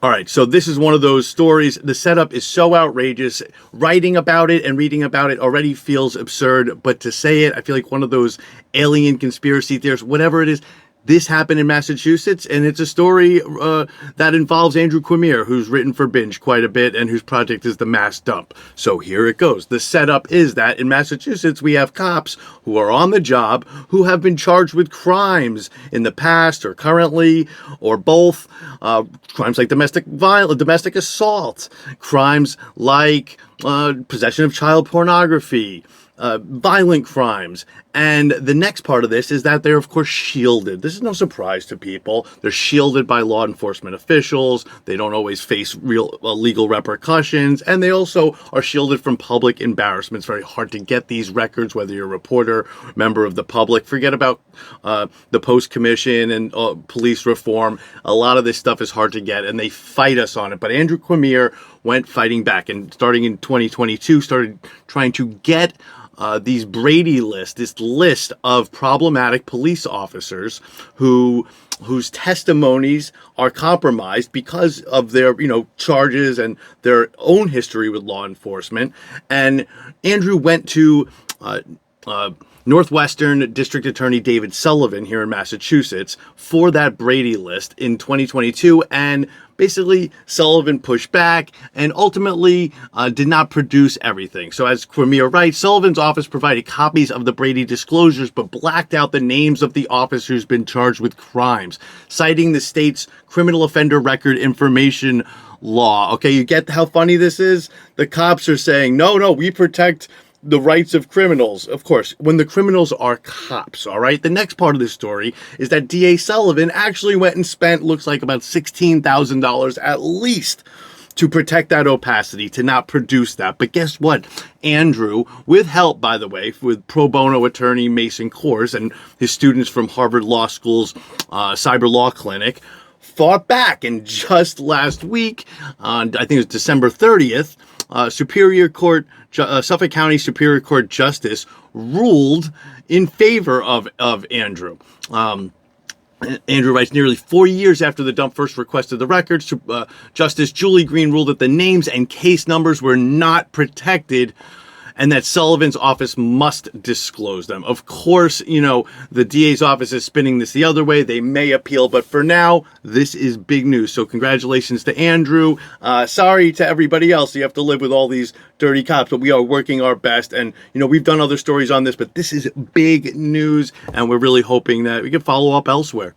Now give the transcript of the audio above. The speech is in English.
All right, so this is one of those stories. The setup is so outrageous. Writing about it and reading about it already feels absurd, but to say it, I feel like one of those alien conspiracy theorists, whatever it is. This happened in Massachusetts, and it's a story that involves Andrew Quimere, who's written for Binge quite a bit and whose project is the Mass Dump. So here it goes. The setup is that in Massachusetts, we have cops who are on the job who have been charged with crimes in the past or currently or both. Crimes like domestic violence, domestic assault, crimes like possession of child pornography, violent crimes. And the next part of this is that they're, of course, shielded. This is no surprise to people. They're shielded by law enforcement officials. They don't always face real legal repercussions. And they also are shielded from public embarrassment. It's very hard to get these records, whether you're a reporter, member of the public. Forget about the Post Commission and police reform. A lot of this stuff is hard to get, and they fight us on it. But Andrew Quimere went fighting back, and starting in 2022, started trying to get these Brady lists, this list of problematic police officers whose testimonies are compromised because of their, charges and their own history with law enforcement. And Andrew went to Northwestern District Attorney David Sullivan here in Massachusetts for that Brady list in 2022, and basically Sullivan pushed back and ultimately did not produce everything. So as Quimere writes, Sullivan's office provided copies of the Brady disclosures but blacked out the names of the officers been charged with crimes, citing the state's criminal offender record information law. Okay, you get how funny this is? The cops are saying, no, we protect the rights of criminals. Of course, when the criminals are cops, all right? The next part of this story is that DA Sullivan actually went and spent, looks like about $16,000 at least to protect that opacity, to not produce that. But guess what? Andrew, with help, by the way, with pro bono attorney Mason Kors and his students from Harvard Law School's Cyber Law Clinic, fought back. And just last week, on I think it was December 30th, Suffolk County Superior Court Justice ruled in favor of Andrew. Andrew writes, nearly 4 years after the dump first requested the records, Justice Julie Green ruled that the names and case numbers were not protected and that Sullivan's office must disclose them. Of course, the DA's office is spinning this the other way. They may appeal, but for now, this is big news. So congratulations to Andrew. Sorry to everybody else. You have to live with all these dirty cops, but we are working our best. And, we've done other stories on this, but this is big news, and we're really hoping that we can follow up elsewhere.